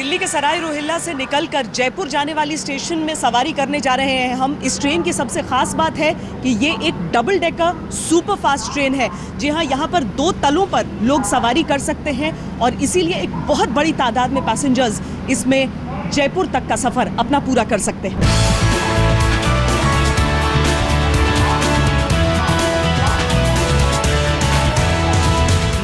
दिल्ली के सराय रोहिल्ला से निकलकर जयपुर जाने वाली स्टेशन में सवारी करने जा रहे हैं हम। इस ट्रेन की सबसे खास बात है कि ये एक double decker super fast train है। जी हाँ, यहाँ पर 2 तलों पर लोग सवारी कर सकते हैं और इसीलिए एक बहुत बड़ी तादाद में पैसेंजर्स इसमें जयपुर तक का सफर अपना पूरा कर सकते हैं।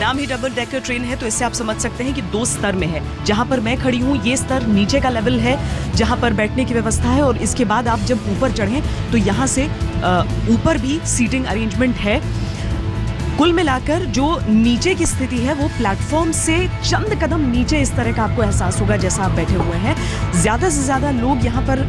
नाम ही डबल डेकर ट्रेन है तो इससे आप समझ सकते हैं कि 2 स्तर में है। जहां पर मैं खड़ी हूं ये स्तर नीचे का लेवल है जहां पर बैठने की व्यवस्था है और इसके बाद आप जब ऊपर चढ़ें तो यहां से ऊपर भी सीटिंग अरेंजमेंट है। कुल मिलाकर जो नीचे की स्थिति है वो प्लेटफॉर्म से चंद कदम नीचे इस तरह का आपको एहसास होगा जैसा आप बैठे हुए हैं। ज़्यादा से ज़्यादा लोग यहाँ पर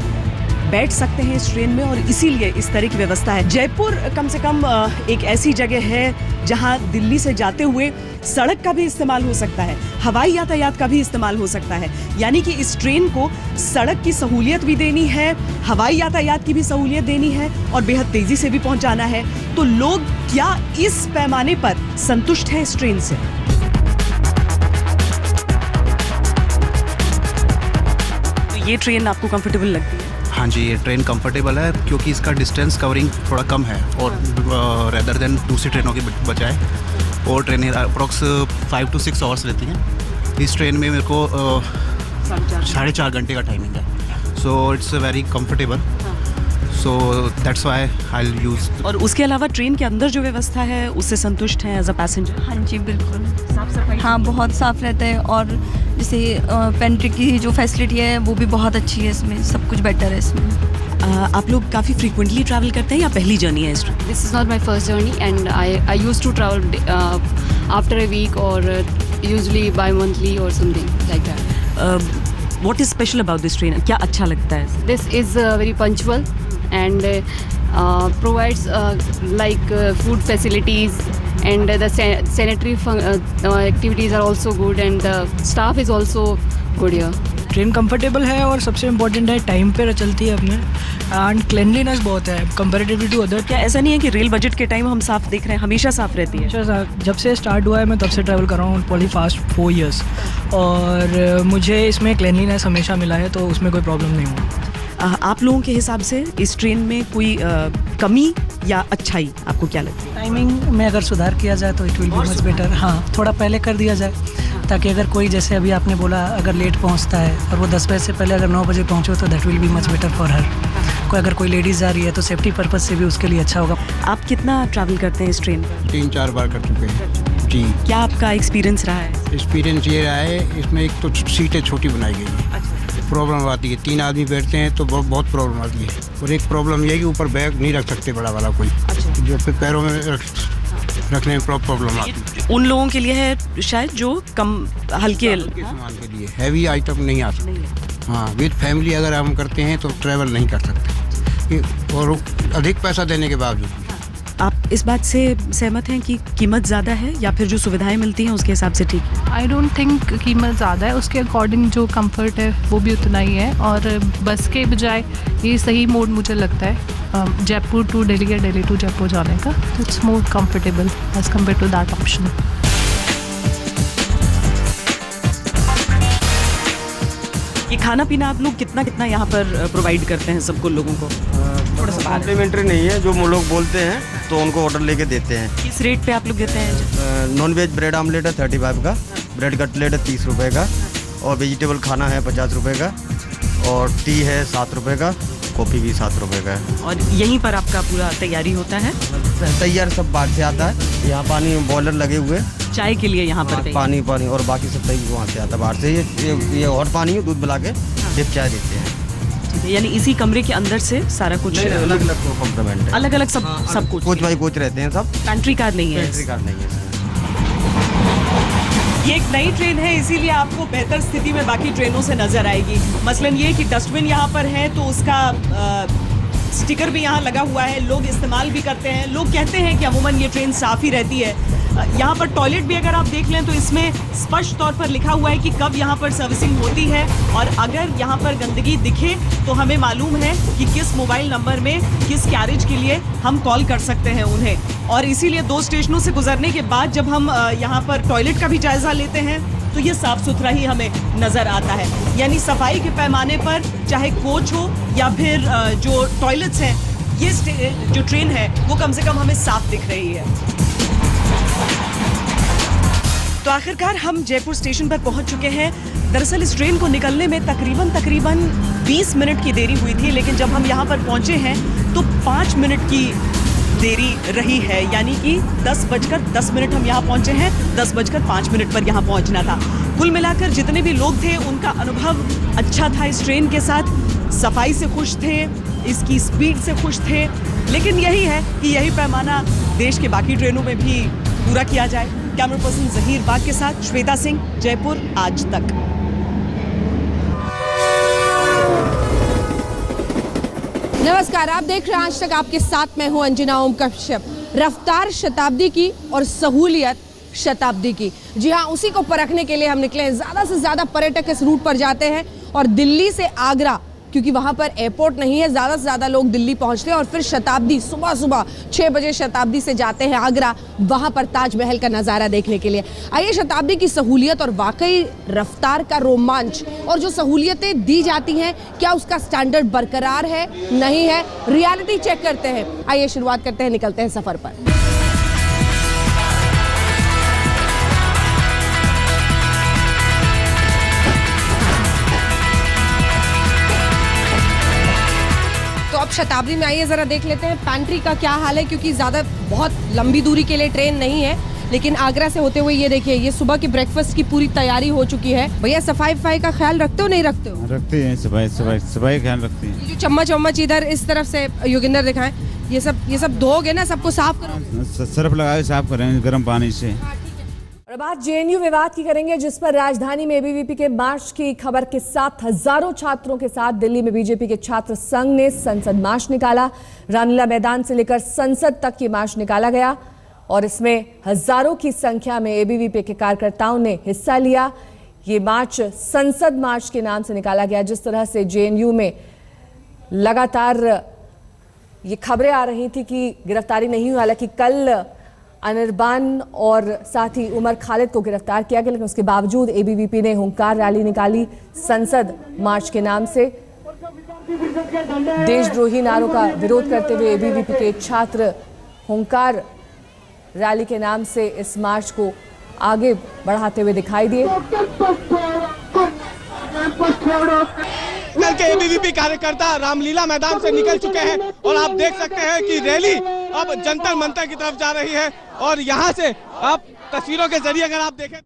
बैठ सकते हैं इस ट्रेन में और इसीलिए इस तरह की व्यवस्था है। जयपुर कम से कम एक ऐसी जगह है जहां दिल्ली से जाते हुए सड़क का भी इस्तेमाल हो सकता है, हवाई यातायात का भी इस्तेमाल हो सकता है। यानी कि इस ट्रेन को सड़क की सहूलियत भी देनी है, हवाई यातायात की भी सहूलियत देनी है और बेहद तेज़ी से भी पहुंचाना है। तो लोग क्या इस पैमाने पर संतुष्ट हैं इस ट्रेन से? तो ये ट्रेन आपको कंफर्टेबल लगती है? हाँ जी, ये ट्रेन कंफर्टेबल है क्योंकि इसका डिस्टेंस कवरिंग थोड़ा कम है और रेदर देन दूसरी ट्रेनों के बजाय। और ट्रेनें अप्रॉक्स 5 to 6 आवर्स लेती हैं। इस ट्रेन में मेरे को 4.5 घंटे का टाइमिंग है। So it's very comfortable, so that's why I will use. और उसके अलावा ट्रेन के अंदर जो व्यवस्था है उससे संतुष्ट हैं एज अ पैसेंजर? हाँ जी बिल्कुल, साफ सफाई? हाँ बहुत साफ रहता है और जैसे पेंट्री की जो फैसिलिटी है वो भी बहुत अच्छी है इसमें, सब कुछ बेटर है इसमें। आप लोग काफ़ी फ्रीक्वेंटली ट्रैवल करते हैं या पहली जर्नी है इस train? This is not my first journey and I used to travel after a week or usually bi-monthly or something like that. What is special about this train? क्या अच्छा लगता है? This is very punctual and provides like food facilities and the sanitary activities are also good and the staff is also good here. Train comfortable है और सबसे important है time पे चलती है अपने, एंड क्लीनलीनेस बहुत है कंपैरेटिवली टू अदर। क्या ऐसा नहीं है कि रेल बजट के टाइम हम साफ देख रहे हैं, हमेशा साफ रहती है? जब से स्टार्ट हुआ है मैं तब से ट्रैवल कर रहा हूँ पॉली फास्ट 4 years और मुझे इसमें क्लीनलीनेस हमेशा मिला है तो उसमें कोई प्रॉब्लम नहीं हुआ। आप लोगों के हिसाब से इस ट्रेन में कोई कमी या अच्छाई आपको क्या लगती है? टाइमिंग में अगर सुधार किया जाए तो it will be much better. हाँ, थोड़ा पहले कर दिया जाए ताकि अगर कोई, जैसे अभी आपने बोला, अगर लेट पहुंचता है और वो 10 बजे से पहले अगर 9 बजे पहुंचो तो that will be much better for her. कोई अगर कोई लेडीज़ जा रही है तो सेफ्टी पर्पज से भी उसके लिए अच्छा होगा। आप कितना ट्रैवल करते हैं इस ट्रेन पर? 3-4 बार कर चुके हैं जी। क्या आपका एक्सपीरियंस रहा है? एक्सपीरियंस ये रहा है, इसमें एक तो सीटें छोटी बनाई गई हैं। प्रॉब्लम आती है, 3 आदमी बैठते हैं तो बहुत प्रॉब्लम आती है। और एक प्रॉब्लम ये है कि ऊपर बैग नहीं रख सकते बड़ा वाला कोई, जो फिर पैरों में रखने में प्रॉब्लम आती है। उन लोगों के लिए है शायद जो कम हल्के सामान के लिए, हैवी आइटम नहीं आ सकते। हाँ, विद फैमिली अगर हम करते हैं तो ट्रैवल नहीं कर सकते और अधिक पैसा देने के बावजूद। आप इस बात से सहमत हैं कि कीमत ज़्यादा है या फिर जो सुविधाएं मिलती हैं उसके हिसाब से ठीक है? आई डोंट थिंक कीमत ज़्यादा है, उसके अकॉर्डिंग जो कंफर्ट है वो भी उतना ही है और बस के बजाय ये सही मोड मुझे लगता है जयपुर टू दिल्ली या दिल्ली टू जयपुर जाने का। It's more comfortable as compare to that option. ये खाना पीना आप लोग कितना कितना यहाँ पर प्रोवाइड करते हैं सबको, लोगों को? थोड़ा सा कॉम्प्लीमेंट्री नहीं है, जो लोग बोलते हैं तो उनको ऑर्डर लेके देते हैं। किस रेट पे आप लोग देते हैं? नॉन वेज ब्रेड आमलेट है 35 का, ब्रेड कटलेट है 30 रुपये का और वेजिटेबल खाना है 50 रुपये का और टी है 7 रुपये का, कॉफ़ी भी 7 रुपये का है। और यहीं पर आपका पूरा तैयारी होता है? तैयार सब बाहर से आता है, यहाँ पानी बॉयलर लगे हुए, चाय के लिए यहाँ पर पानी और बाकी सब तैयार वहाँ से आता है बाहर से। ये और पानी दूध मिला के सिर्फ चाय देते हैं। यानी इसी कमरे के अंदर से सारा कुछ अलग अलग कॉम्प्लीमेंट है, अलग अलग सब कुछ कोच भाई कोच रहते हैं सब। पेंट्री कार नहीं है? पेंट्री कार नहीं है। ये एक नई ट्रेन है इसीलिए आपको बेहतर स्थिति में बाकी ट्रेनों से नजर आएगी। मसलन ये कि डस्टबिन यहाँ पर है तो उसका स्टिकर भी यहाँ लगा हुआ है, लोग इस्तेमाल भी करते हैं। लोग कहते हैं कि अमूमन ये ट्रेन साफ़ ही रहती है। यहाँ पर टॉयलेट भी अगर आप देख लें तो इसमें स्पष्ट तौर पर लिखा हुआ है कि कब यहाँ पर सर्विसिंग होती है, और अगर यहाँ पर गंदगी दिखे तो हमें मालूम है कि किस मोबाइल नंबर में किस कैरेज के लिए हम कॉल कर सकते हैं उन्हें। और इसीलिए 2 स्टेशनों से गुजरने के बाद जब हम यहाँ पर टॉयलेट का भी जायजा लेते हैं तो ये साफ सुथरा ही हमें नजर आता है। यानी सफाई के पैमाने पर चाहे कोच हो या फिर जो टॉयलेट्स हैं, ये जो ट्रेन है वो कम से कम हमें साफ दिख रही है। तो आखिरकार हम जयपुर स्टेशन पर पहुंच चुके हैं। दरअसल इस ट्रेन को निकलने में तकरीबन 20 मिनट की देरी हुई थी, लेकिन जब हम यहाँ पर पहुंचे हैं तो 5 मिनट की देरी रही है, यानी कि 10:10 हम यहाँ पहुंचे हैं। 10:05 पर यहाँ पहुंचना था। कुल मिलाकर जितने भी लोग थे उनका अनुभव अच्छा था इस ट्रेन के साथ। सफाई से खुश थे, इसकी स्पीड से खुश थे, लेकिन यही है कि यही पैमाना देश के बाकी ट्रेनों में भी पूरा किया जाए। कैमरा पर्सन जहीर बाग के साथ श्वेता सिंह, जयपुर आज तक। नमस्कार, आप देख रहे हैं आज तक, आपके साथ मैं हूं अंजना ओम कश्यप। रफ्तार शताब्दी की और सहूलियत शताब्दी की, जी हाँ, उसी को परखने के लिए हम निकले हैं। ज़्यादा से ज़्यादा पर्यटक इस रूट पर जाते हैं और दिल्ली से आगरा, क्योंकि वहाँ पर एयरपोर्ट नहीं है, ज़्यादा से ज़्यादा लोग दिल्ली पहुँचते हैं और फिर शताब्दी सुबह 6 बजे शताब्दी से जाते हैं आगरा, वहाँ पर ताजमहल का नज़ारा देखने के लिए। आइए शताब्दी की सहूलियत और वाकई रफ्तार का रोमांच और जो सहूलियतें दी जाती हैं, क्या उसका स्टैंडर्ड बरकरार है, नहीं है, रियलिटी चेक करते हैं। आइए शुरुआत करते हैं, निकलते हैं सफ़र पर। अब शताब्दी में आइए ज़रा देख लेते हैं पैंट्री का क्या हाल है, क्योंकि ज़्यादा बहुत लंबी दूरी के लिए ट्रेन नहीं है, लेकिन आगरा से होते हुए ये देखिए, ये सुबह की ब्रेकफास्ट की पूरी तैयारी हो चुकी है। भैया सफाई का ख्याल रखते हो नहीं रखते हो? रखते हैं, सफाई ख्याल रखते हैं। जो चम्मच इधर इस तरफ से योगिंदर दिखाएं, ये सब धोगे ना, सबको साफ करो, सर्फ लगा के साफ करेंगे गर्म पानी से। और बात जेएनयू विवाद की करेंगे, जिस पर राजधानी में एबीवीपी के मार्च की खबर के साथ हजारों छात्रों के साथ दिल्ली में बीजेपी के छात्र संघ ने संसद मार्च निकाला। रामलीला मैदान से लेकर संसद तक ये मार्च निकाला गया और इसमें हजारों की संख्या में एबीवीपी के कार्यकर्ताओं ने हिस्सा लिया। ये मार्च संसद मार्च के नाम से निकाला गया। जिस तरह से जेएनयू में लगातार ये खबरें आ रही थी कि गिरफ्तारी नहीं हुई, हालांकि कल अनिरबान और साथ ही उमर खालिद को गिरफ्तार किया गया, लेकिन उसके बावजूद एबीवीपी ने हुंकार रैली निकाली संसद मार्च के नाम से। देशद्रोही नारों का विरोध करते हुए एबीवीपी के छात्र हुंकार रैली के नाम से इस मार्च को आगे बढ़ाते हुए दिखाई दिए। कल के एबीवीपी कार्यकर्ता रामलीला मैदान से निकल चुके हैं और आप देख सकते हैं कि रैली अब जंतर मंतर की तरफ जा रही है और यहाँ से आप तस्वीरों के जरिए अगर आप देखें